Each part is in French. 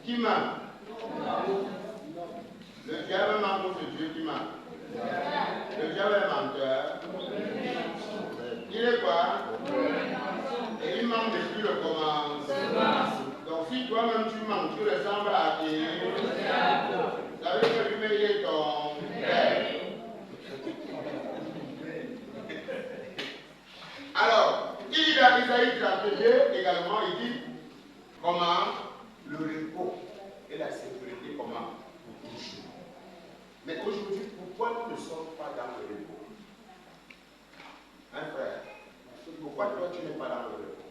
Qui ment? Le diable ment contre Dieu qui ment. Le diable est menteur. Il est quoi? Et il ment depuis le commencement. Donc si toi-même tu mens, tu ressembles à qui? Ça veut dire que lui-même il est ton père. Alors, il dit dans Isaïe 32 également, il dit comment le repos et la sécurité comment pour toujours. Mais aujourd'hui, pourquoi nous ne sommes pas dans le repos? Hein frère? Pourquoi toi tu n'es pas dans le repos?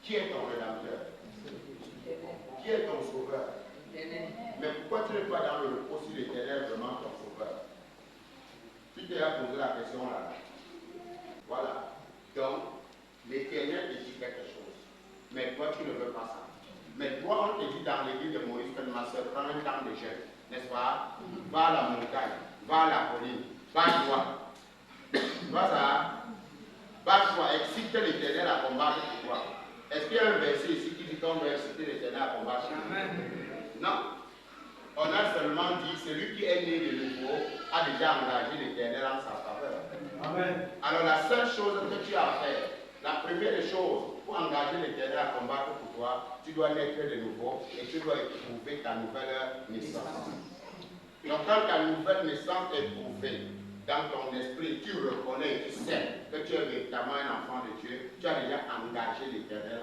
Qui est ton rédempteur? Qui est ton sauveur? Mais pourquoi tu n'es pas dans le repos si l'Éternel est vraiment ton sauveur? Tu t'es posé la question là. Voilà. Donc, l'Éternel te dit quelque chose. Mais toi, tu ne veux pas ça. Mais toi, on te dit dans l'église de Moïse que ma soeur, prends un temps de jeûne. N'est-ce pas? Va à la montagne, va à la colline, bats-toi. Vois ça? Bats-toi, excite l'Éternel à combattre pour toi. Est-ce qu'il y a un verset ici qui dit qu'on doit exciter l'Éternel à combattre? Non. On a seulement dit, celui qui est né de nouveau a déjà engagé l'Éternel en sa faveur. Amen. Alors la seule chose que tu as à faire, la première chose pour engager l'Éternel à combattre pour toi, tu dois naître de nouveau et tu dois éprouver ta nouvelle naissance. Donc quand ta nouvelle naissance est prouvée dans ton esprit, tu reconnais et tu sais que tu es véritablement un enfant de Dieu, tu as déjà engagé l'Éternel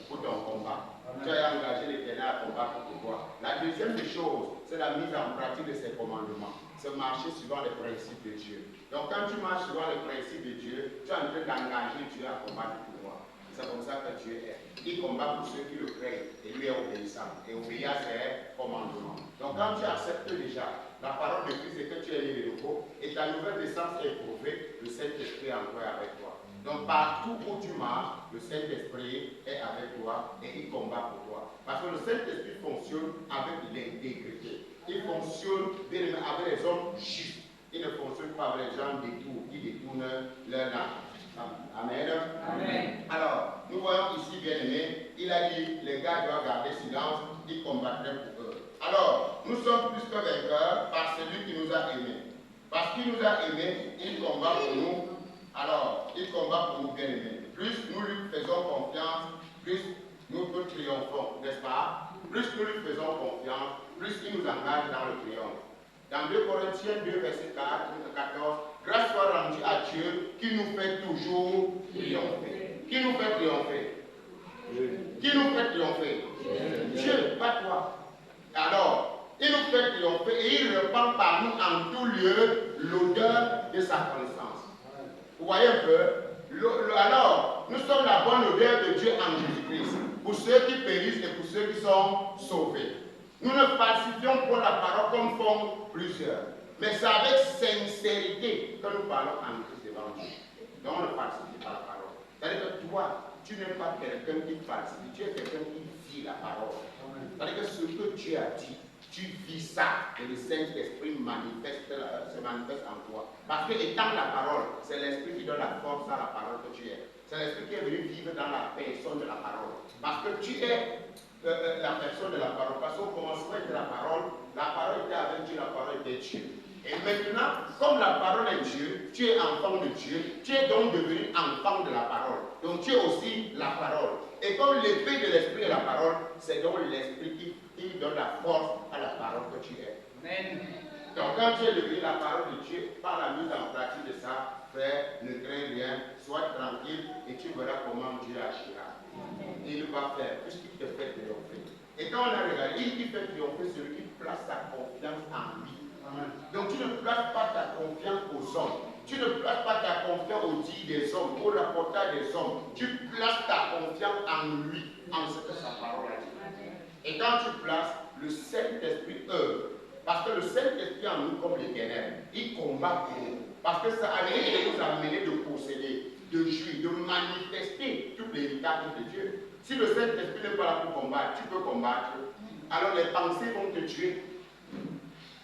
pour ton combat. Amen. Tu as engagé l'Éternel à combattre pour toi. La deuxième des choses, c'est la mise en pratique de ses commandements. C'est marcher suivant les principes de Dieu. Donc quand tu marches suivant les principes de Dieu, tu es en train d'engager Dieu à combattre pour toi. C'est comme ça que Dieu est. Il combat pour ceux qui le craignent et lui est obéissant et obéit à ses commandements. Donc quand tu acceptes déjà la parole de Christ et que tu es né de nouveau et ta nouvelle naissance est prouvée, le Saint-Esprit est encore avec toi. Donc partout où tu marches, le Saint-Esprit est avec toi et il combat pour toi. Parce que le Saint-Esprit fonctionne avec l'intégrité. Il fonctionne avec les hommes justes. Il ne fonctionne pas avec les gens qui détournent leur âme. Amen. Amen. Alors, nous voyons ici, bien aimé, il a dit, les gars doivent garder silence, ils combattraient pour eux. Alors, nous sommes plus que vainqueurs par celui qui nous a aimés. Parce qu'il nous a aimés, il combat pour nous. Alors, il combat pour nous, bien aimés. Plus nous lui faisons confiance, plus nous triomphons, n'est-ce pas? Plus nous lui faisons confiance, plus il nous engage dans le triomphe. Dans 2 Corinthiens 2, verset 14, grâce soit rendue à Dieu qui nous fait toujours triompher. Qui nous fait triompher? Qui nous fait triompher? Dieu, pas toi. Alors, il nous fait triompher et il répand par nous en tout lieu l'odeur de sa connaissance. Vous voyez un peu? Alors, nous sommes la bonne odeur de Dieu en Jésus-Christ. Pour ceux qui périssent et pour ceux qui sont sauvés. Nous ne falsifions pas la parole comme font plusieurs. Mais c'est avec sincérité que nous parlons en Christ devant Dieu. Donc on ne falsifie pas la parole. C'est-à-dire que toi, tu n'es pas quelqu'un qui falsifie, tu es quelqu'un qui vit la parole. C'est-à-dire que ce que Dieu a dit, tu vis ça et le Saint-Esprit se manifeste en toi. Parce que étant la parole, c'est l'Esprit qui donne la force à la parole que tu es. C'est l'Esprit qui est venu vivre dans la personne de la parole. Parce que tu es la personne de la parole. Parce qu'au commencement de la parole était avec Dieu, la parole était Dieu. Et maintenant, comme la parole est Dieu, tu es enfant de Dieu, tu es donc devenu enfant de la parole. Donc tu es aussi la parole. Et comme l'épée de l'esprit est la parole, c'est donc l'esprit qui donne la force à la parole que tu es. Amen. Donc quand tu es devenu la parole de Dieu, par la mise en pratique de ça, frère, ne crains rien, sois tranquille et tu verras comment Dieu agira. Il va faire, puisqu'il te fait triompher. Et quand on a regardé, il fait triompher celui qui place sa confiance en lui. Amen. Donc tu ne places pas ta confiance aux hommes. Tu ne places pas ta confiance aux dits des hommes, au rapportage des hommes. Tu places ta confiance en lui, en ce que sa parole a dit. Et quand tu places, le Saint-Esprit œuvre. Parce que le Saint-Esprit en nous, comme l'Éternel, il combat pour nous. Parce que ça a l'idée de nous amener de posséder, de jouir, de manifester tout l'héritage de Dieu. Si le Saint-Esprit n'est pas là pour combattre, tu peux combattre. Alors les pensées vont te tuer.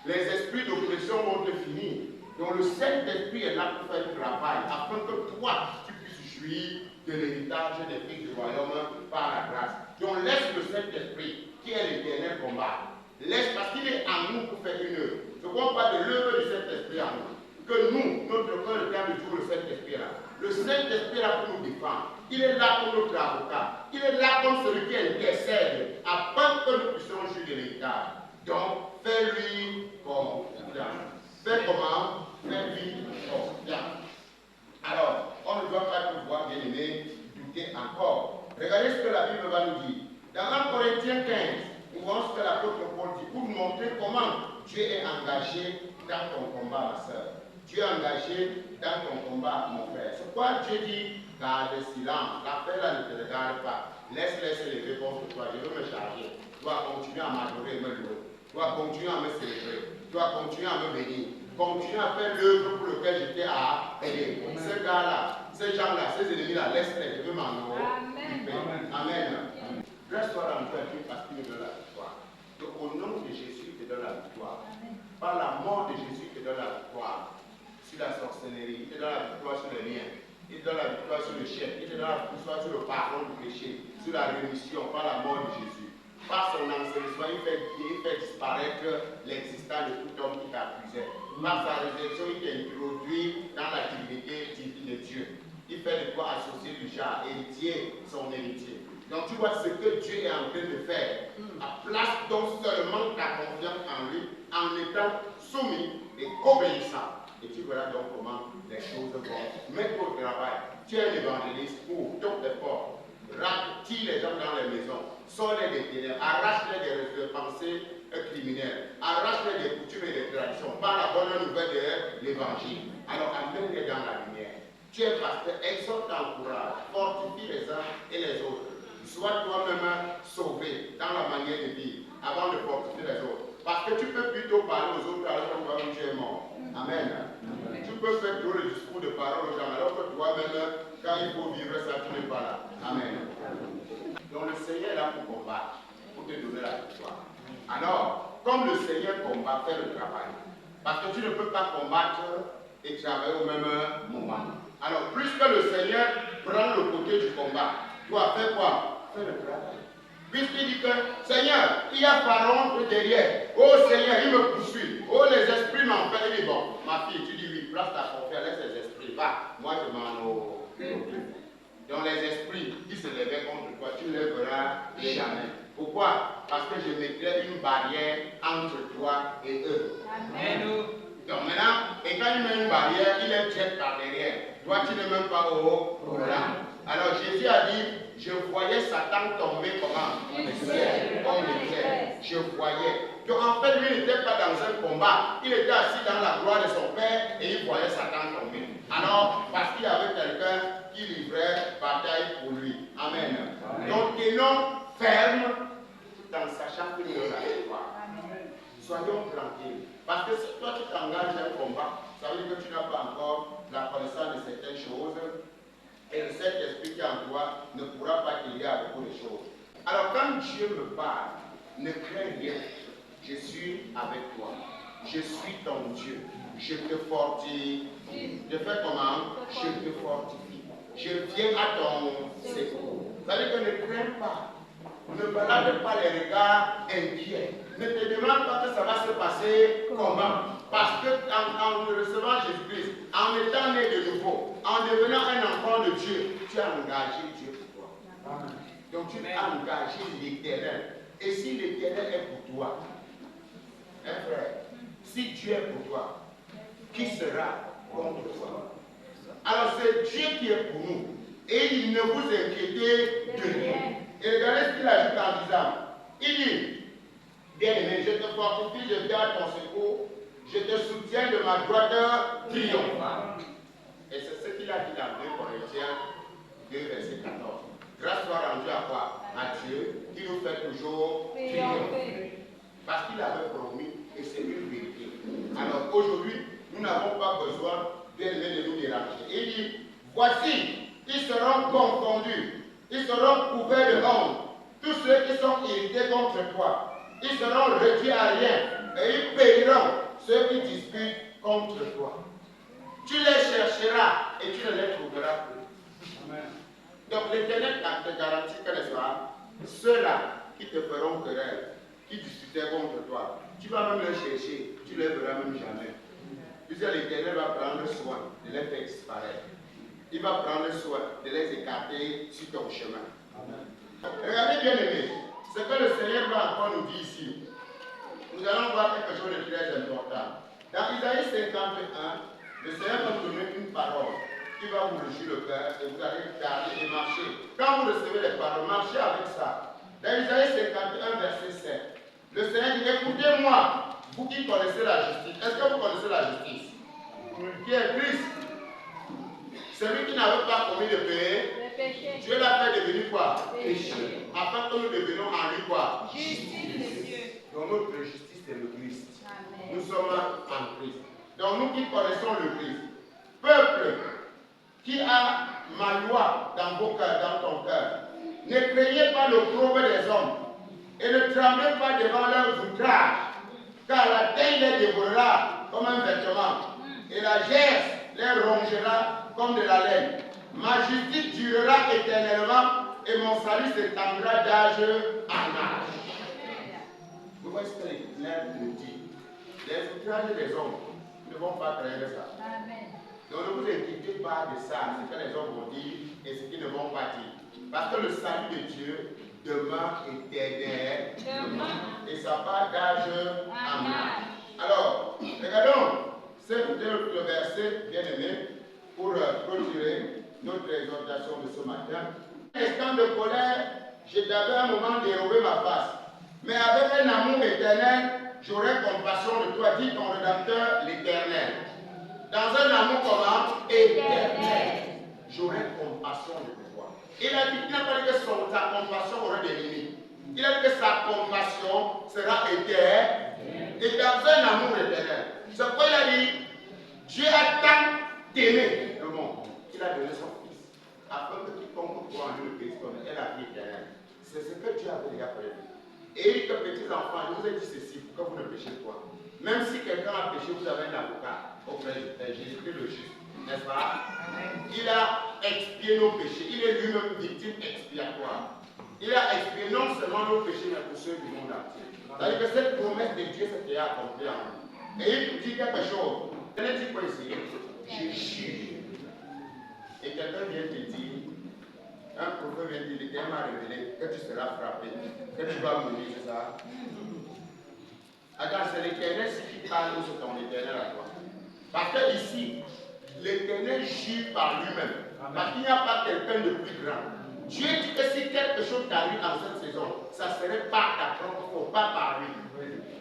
Les esprits d'oppression vont te finir. Donc le Saint-Esprit est là pour faire le travail, afin que toi, tu puisses jouir de l'héritage des fils du royaume par la grâce. Donc laisse le Saint-Esprit qui est l'éternel combat. Parce qu'il est en nous pour faire une œuvre. Je ne parle pas de l'œuvre du Saint-Esprit en nous. Que nous, notre cœur est de jour le Saint-Esprit là. Le Saint-Esprit là pour nous défendre. Il est là comme notre avocat. Il est là comme celui qui intercède afin que nous puissions juger de l'État. Donc, fais-lui confiance. Fais comment? Fais-lui confiance. Alors, on ne doit pas pouvoir, bien aimé, douter encore. Regardez ce que la Bible va nous dire. Dans 1 Corinthiens 15, nous voyons ce que l'apôtre Paul dit pour nous montrer comment Dieu est engagé dans ton combat, ma soeur. Dieu est engagé dans ton combat, mon frère. C'est pourquoi Dieu dit, garde le silence. L'affaire là ne te regarde pas. Laisse s'élever contre toi. Je veux me charger. Tu dois continuer à m'adorer et me louer. Tu dois continuer à me célébrer. Tu dois continuer à me bénir. Continuer à faire l'œuvre pour laquelle j'étais à aider. Ces gars-là, ces gens-là, ces ennemis-là, laisse-les. Je veux m'en occuper. Amen. Reste-toi dans le Dieu parce qu'il me donne la victoire. Donc, au nom de Jésus, il te donne la victoire. Par la mort de Jésus, il te donne la victoire sur la sorcellerie. Il te donne la victoire sur les liens. Il te donne la victoire sur le chef. Il te donne la victoire sur le pardon du péché. Sur la rémission par la mort de Jésus. Par son enseignement, il fait disparaître l'existence de tout homme qui t'accusait. Par sa résurrection, il t'introduit dans la divinité divine de Dieu. Il fait de toi associé du genre, héritier, son héritier. Donc tu vois ce que Dieu est en train de faire. Place donc seulement ta confiance en lui, en étant soumis et obéissant. Et tu verras donc comment les choses vont. Mets-toi au travail. Tu es un évangéliste, ouvre toutes les portes. Tire les gens dans les maisons. Sors-les des ténèbres. Arrache-les des pensées criminelles. Arrache-les des coutumes et des traditions. Par la bonne nouvelle de l'évangile. Alors amène-les dans la lumière. Tu es pasteur, exhorte, encourage, fortifie les uns et les autres. Sois toi-même sauvé dans la manière de vivre avant de fortifier les autres. Parce que tu peux plutôt parler aux autres alors que toi-même tu es mort. Amen. Tu peux faire tout le discours de parole aux gens alors que toi-même, quand il faut vivre ça, tu n'es pas là. Amen. Donc le Seigneur est là pour combattre, pour te donner la victoire. Alors, comme le Seigneur combat, fais le travail. Parce que tu ne peux pas combattre et travailler au même moment. Alors, puisque le Seigneur prend le côté du combat, toi, fais quoi? Fais le travail. Puisqu'il dit que, Seigneur, il y a Pharaon derrière. Oh Seigneur, il me poursuit. Oh, les esprits m'empêchent. Il dit, bon, ma fille, tu dis oui, place ta confiance, laisse les esprits. Va, moi je m'en occupe. Donc les esprits qui se levaient contre toi, tu ne les verras jamais. Pourquoi? Parce que je mettrai une barrière entre toi et eux. Amen. Donc maintenant, et quand il met une barrière, il les jette par derrière. Toi, tu n'es même pas au programme. Alors Jésus a dit, je voyais Satan tomber comment? Comme le ciel. Je voyais. Donc en fait, lui n'était pas dans un combat. Il était assis dans la gloire de son Père et il voyait Satan tomber. Alors, parce qu'il y avait quelqu'un qui livrait bataille pour lui. Amen. Donc tenons ferme tout en sachant qu'il y a la victoire. Soyons tranquilles. Parce que si toi tu t'engages dans un combat, ça veut dire que tu n'as pas encore la connaissance de certaines choses. Et le Saint-Esprit qui est en toi ne pourra pas t'aider à beaucoup de choses. Alors quand Dieu me parle, ne crains rien. Je suis avec toi. Je suis ton Dieu. Je te fortifie. Je fais comment? Je te fortifie. Je viens à ton secours. Ça veut dire que ne crains pas. Ne balade pas les regards inquiets. Ne te demande pas que ça va se passer comment. Parce que en recevant Jésus-Christ, en étant né de nouveau, en devenant un enfant de Dieu, tu as engagé Dieu pour toi. Amen. Donc tu as engagé l'Éternel. Et si l'Éternel est pour toi, hein, frère, si Dieu est pour toi, qui sera contre toi? Alors c'est Dieu qui est pour nous. Et il ne vous inquiétez de rien. Et regardez ce qu'il ajoute en disant. Il dit, bien-aimé, je te fortifie, je viens à ton secours, je te soutiens de ma droite triomphale. Et c'est ce qu'il a dit dans 2 Corinthiens 2, verset 14. Grâce soit rendue à quoi? À Dieu, qui nous fait toujours triompher. Parce qu'il avait promis, et c'est une vérité. Alors aujourd'hui, nous n'avons pas besoin de nous déranger. Il dit, voici, ils seront confondus, ils seront couverts de honte. Tous ceux qui sont irrités contre toi, ils seront réduits à rien et ils périront ceux qui disputent contre toi. Tu les chercheras et tu ne les trouveras plus. Amen. Donc l'Éternel te garantit que ceux-là qui te feront querelle, qui discutaient contre toi. Tu vas même les chercher, tu ne les verras même jamais. Puisque l'Éternel va prendre soin de les faire disparaître. Il va prendre soin de les écarter sur ton chemin. Amen. Regardez bien aimé, ce que le Seigneur va encore nous dire ici. Nous allons voir quelque chose de très important. Dans Isaïe 51, le Seigneur va nous donner une parole qui va vous réjouir le cœur et vous allez garder et marcher. Quand vous recevez les paroles, marchez avec ça. Dans Isaïe 51, verset 7, le Seigneur dit, écoutez-moi, vous qui connaissez la justice. Est-ce que vous connaissez la justice? Qui est Christ? Celui qui n'avait pas commis de péché, Dieu l'a fait devenir quoi? Péché. Afin que nous devenions en lui quoi? Justice de Dieu. Donc notre justice c'est le Christ. Amen. Nous sommes en Christ. Donc nous qui connaissons le Christ, peuple qui a ma loi dans vos cœurs, dans ton cœur, ne craignez pas l'opprobre des hommes et ne tremblez pas devant leurs outrages, car la teigne les dévorera comme un vêtement et la gerce les rongera comme de la laine. Ma justice durera éternellement et mon salut s'étendra d'âge en âge. Vous voyez ce que l'Éternel nous dit. Les outrages des hommes ne vont pas créer ça. Amen. Donc ne vous inquiétez pas de ça, ce que les hommes vont dire et ce qu'ils ne vont pas dire. Parce que le salut de Dieu demeure éternel et ça part d'âge en âge. Alors, regardons le verset bien aimé pour clôturer notre exhortation de ce matin. Un instant de colère, j'ai d'abord un moment dérobé ma face. Mais avec un amour éternel, j'aurai compassion de toi, dit ton rédacteur, l'Éternel. Dans un amour comment? Éternel. J'aurai compassion de toi. Il n'a pas dit que sa compassion aurait des limites. Il a dit que sa compassion sera éternelle. Et dans un amour éternel. C'est pourquoi il a dit, Dieu a tant aimé le monde qu'il a donné son Fils. Afin que quiconque croit en lui le Christ ait la vie éternelle. C'est ce que Dieu avait déjà prévu. Et il dit que petits enfants, je vous ai dit ceci pour que vous ne péchez pas. Même si quelqu'un a péché, vous avez un avocat auprès de Jésus-Christ le juste. N'est-ce pas? Il a expié nos péchés. Il est lui-même victime expiatoire. Il a expié non seulement nos péchés, mais pour ceux du monde entier. C'est-à-dire que cette promesse de Dieu s'était accomplie en nous. Et il dit quelque chose. Il dit quoi ici? Je jure. Et quelqu'un vient te dire, un prophète vient te dire, l'Éternel m'a révélé que tu seras frappé, que tu vas mourir, c'est ça? Attends, c'est l'Éternel qui parle ou c'est ton Éternel à toi? Parce que ici, l'Éternel jure par lui-même. Parce qu'il n'y a pas quelqu'un de plus grand. Dieu dit que si quelque chose t'arrive en cette saison, ça serait par ta propre faute, pas par lui.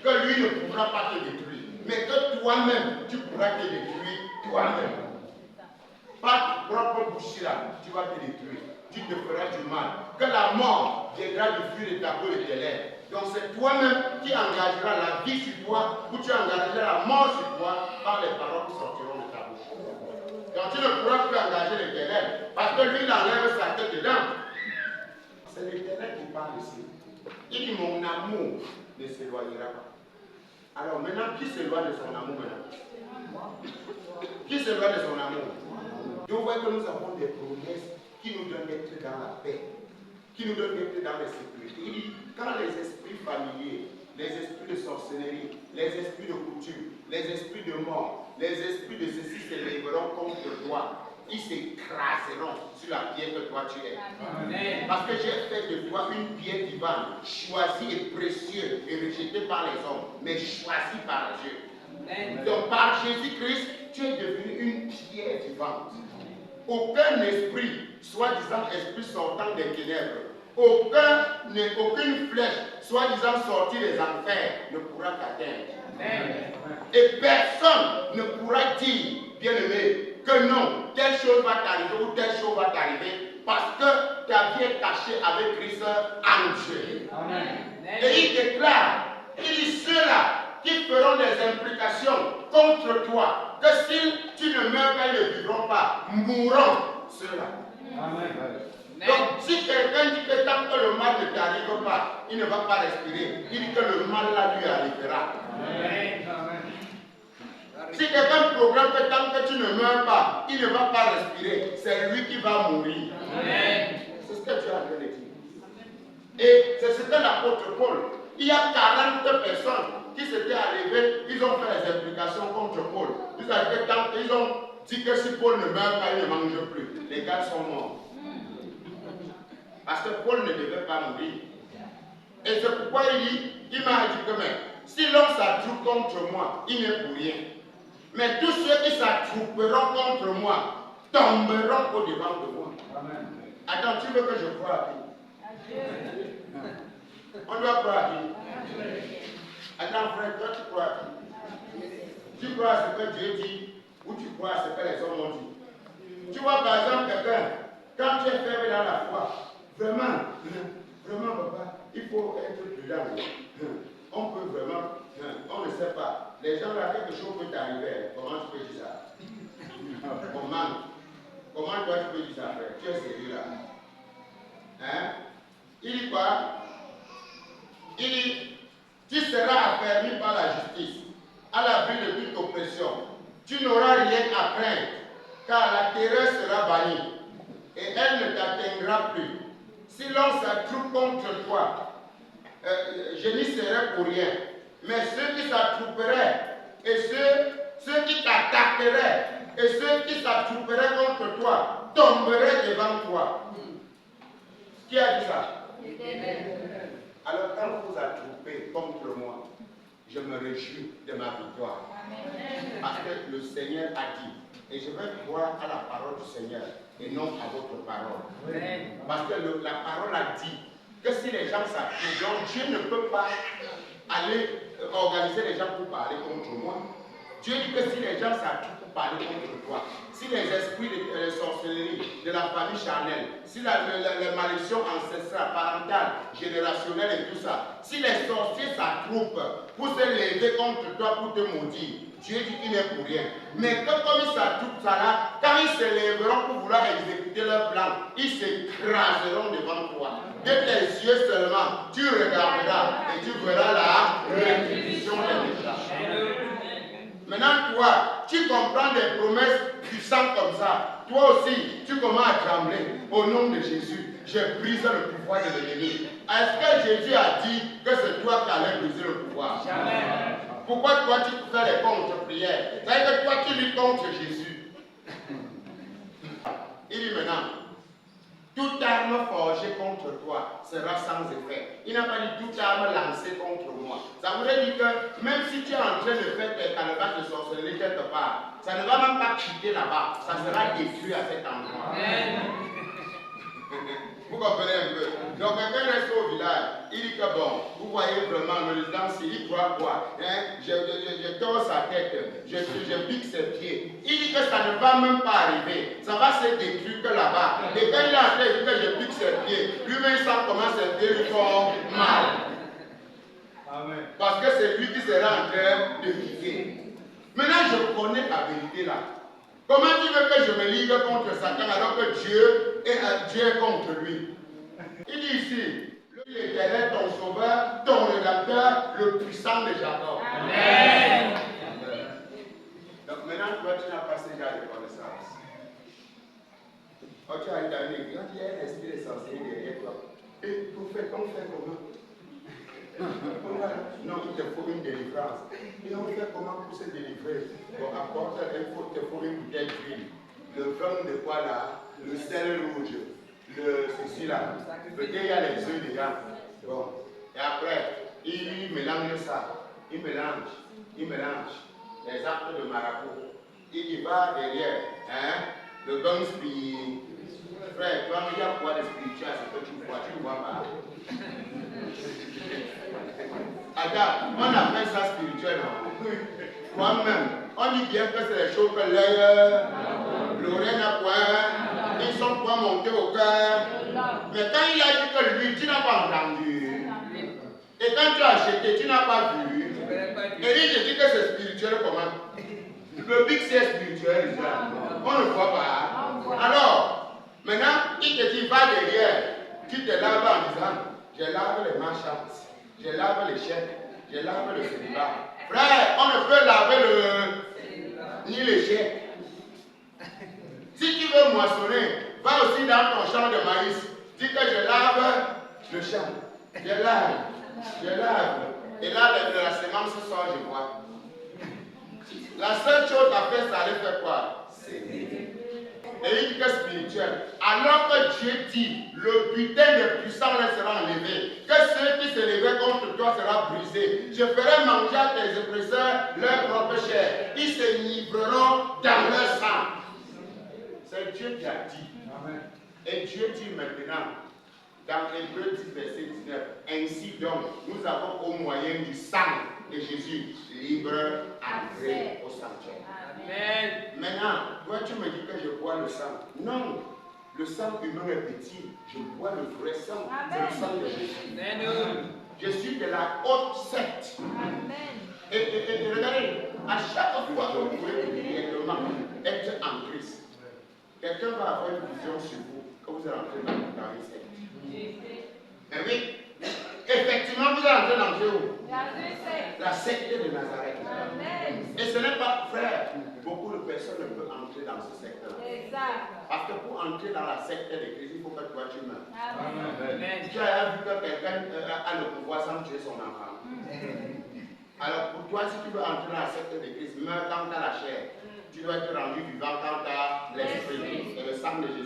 Que lui ne pourra pas te détruire. Mais que toi-même, tu pourras te détruire toi-même. Par ta propre bouche là, tu vas te détruire. Tu te feras du mal. Que la mort viendra du fruit de ta peau et de tes lèvres. Donc c'est toi-même qui engageras la vie sur toi, ou tu engageras la mort sur toi par les paroles qui sortiront de ta bouche. Donc tu ne pourras plus engager l'Éternel, parce que lui il enlève sa tête dedans. C'est l'Éternel qui parle ici. Il dit mon amour ne s'éloignera pas. Alors maintenant, qui s'éloigne de son amour maintenant? Qui s'éloigne de son amour? Donc vous voyez que nous avons des promesses qui nous donnent d'être dans la paix, qui nous donnent d'être dans la sécurité. Il dit, quand les esprits familiers, les esprits de sorcellerie, les esprits de coutume, les esprits de mort, les esprits de ceci s'élèveront contre toi, ils s'écraseront sur la pierre que toi tu es. Amen. Parce que j'ai fait de toi une pierre divine, choisie et précieuse et rejetée par les hommes, mais choisie par Dieu. Amen. Donc par Jésus-Christ, tu es devenu une pierre vivante. Aucun esprit, soi-disant esprit sortant des ténèbres, aucune flèche, soi-disant sortie des enfers, ne pourra t'atteindre. Et personne ne pourra dire, bien-aimé, que non, telle chose va t'arriver ou telle chose va t'arriver, parce que ta vie est cachée avec Christ en Dieu. Amen. Et il déclare, il dit ceux-là qui feront des implications contre toi, que si tu ne meurs pas, ils ne vivront pas, mourront ceux-là. Amen. Donc, si quelqu'un dit que tant que le mal ne t'arrive pas, il ne va pas respirer, il dit que le mal là lui arrivera. Amen. Si quelqu'un programme que tant que tu ne meurs pas, il ne va pas respirer, c'est lui qui va mourir. Amen. C'est ce que tu as en train de dire. Et c'est ce que l'apôtre Paul, il y a 40 personnes qui s'étaient arrivées, ils ont fait les implications contre Paul. Ils ont dit que si Paul ne meurt pas, il ne mange plus. Les gars sont morts. Parce que Paul ne devait pas mourir. Et c'est pourquoi il m'a dit que mais, si l'on s'attroupe contre moi, il n'est pour rien. Mais tous ceux qui s'attrouperont contre moi tomberont au-devant de moi. Amen. Attends, tu veux que je croie à qui? On doit croire à qui? Attends, frère, toi tu crois à qui? Tu crois à ce que Dieu dit ou tu crois à ce que les hommes ont dit? Tu vois, par exemple, quelqu'un, quand tu es faible dans la foi, vraiment, papa, il faut être prudent. On peut vraiment, on ne sait pas. Les gens là, quelque chose peut t'arriver. Comment tu peux dire ça? Comment toi tu peux dire ça, frère? Tu es sérieux là? Hein? Il dit quoi? Il dit, tu seras affermi par la justice, à l'abri de toute oppression. Tu n'auras rien à craindre, car la terreur sera bannie, et elle ne t'atteindra plus. Si l'on s'attroupe contre toi, je n'y serai pour rien. Mais ceux qui s'attrouperaient, et ceux qui t'attaqueraient, et ceux qui s'attrouperaient contre toi, tomberaient devant toi. Qui a dit ça? Alors quand vous attroupez contre moi, je me réjouis de ma victoire. Parce que le Seigneur a dit, et je vais croire à la parole du Seigneur et non à votre parole. Parce que la parole a dit que si les gens s'attroupent, donc Dieu ne peut pas aller organiser les gens pour parler contre moi. Dieu dit que si les gens s'attroupent pour parler contre toi, si les esprits de sorcellerie, de la famille charnelle, si les malédictions ancestrales, parentales, générationnelles et tout ça, si les sorciers s'attroupent pour se lever contre toi, pour te maudire, Dieu dit qu'il n'est pour rien. Mais que comme ils s'attroupent ça là, quand ils se lèveront pour vouloir exécuter leur plan, ils s'écraseront devant toi. De tes yeux seulement, tu regarderas et tu verras la rétribution des méchants. Maintenant, toi, tu comprends des promesses puissantes comme ça. Toi aussi, tu commences à trembler. Au nom de Jésus, je brise le pouvoir de l'ennemi. Est-ce que Jésus a dit que c'est toi qui allais briser le pouvoir? Jamais. Pourquoi toi, tu fais les contre-prières? C'est-à-dire que toi, tu luttes contre Jésus. Il dit maintenant, toute arme forgée contre toi sera sans effet. Il n'a pas dit toute arme lancée contre moi. Ça voudrait dire que même si tu es en train de faire tes calebasse de sorcellerie quelque part, ça ne va même pas quitter là-bas. Ça sera détruit à cet endroit. Amen. Vous comprenez un peu? Donc quelqu'un reste au village, il dit que bon, vous voyez vraiment le résident, il croit quoi? Hein? Je tords sa tête, je pique ses pieds. Il dit que ça ne va même pas arriver, ça va se détruire que là-bas. Et quand il a fait, il dit que je pique ses pieds, lui-même sent comment ses pieds lui font mal. Amen. Parce que c'est lui qui sera en train de piquer. Maintenant je connais la vérité là. Comment tu veux que je me ligue contre Satan alors que Dieu est contre lui? Il dit ici, l'Éternel, ton sauveur, ton rédacteur, le puissant de Jacob. Amen. Donc maintenant, toi, tu n'as pas ce genre de connaissance. Oh, tu as une amie, quand il y a un esprit de sorcellerie derrière toi, et on fait comment? Non, il te faut une délivrance. Et on fait comment pour se délivrer? Bon, apporte, il te faut une bouteille d'huile. Le vin de quoi là? Le sel rouge. Ceci là. Peut-être il y a les œufs dedans. Bon. Et après, il mélange ça. Il mélange les actes de marabout. Il va derrière. Hein? Le bain spirituel. Frère, toi, il y a quoi de spirituel, c'est que tu vois pas. Attends, on appelle ça spirituel. Moi-même, on dit bien que c'est les choses que l'œil, l'oreille n'a point, ils sont pas montés au cœur. Mais quand il a dit que lui, tu n'as pas entendu. Et quand tu as acheté, tu n'as pas vu. Et il te dit que c'est spirituel comment? Le big c'est spirituel, on ne voit pas. Alors, maintenant, il te dit, va derrière, tu te laves en disant, je lave les malchances, je lave les chèques, je lave le célibat. Frère, on ne peut laver ni les chèques. Si tu veux moissonner, va aussi dans ton champ de maïs. Dis que je lave le champ. Je lave. Et là, la semence sort, je vois. La seule chose à faire, c'est aller faire quoi? Et il dit que spirituel. Alors que Dieu dit, le butin des puissants sera enlevé, que ceux qui se levaient contre toi sera brisé. Je ferai manger à tes oppresseurs leur propre chair. Ils se livreront dans leur sang. C'est Dieu qui a dit. Amen. Et Dieu dit maintenant, dans Hébreux 10, verset 19, ainsi donc, nous avons au moyen du sang de Jésus libre accès au sanctuaire. Amen. Maintenant, toi tu me dis que je bois le sang. Non, le sang humain est petit. Je bois le vrai sang. C'est le sang de Jésus. Amen. Je suis de la haute secte. Amen. Et regardez, à chaque fois que vous pouvez réellement être en Christ, quelqu'un va avoir une vision sur vous que vous allez entrer dans une secte. Mais oui, effectivement, vous allez entrer dans où? La secte de Nazareth. Amen. Et ce n'est pas frère. Beaucoup de personnes ne peuvent entrer dans ce secteur. Parce que pour entrer dans la secte de Christ, il faut que toi tu meurs. Amen. Tu as vu que quelqu'un a le pouvoir sans tuer son enfant. Alors pour toi, si tu veux entrer dans la secte de Christ, meurs quand tu as la chair. Tu dois être rendu vivant quand tu as l'esprit. Et le sang de Jésus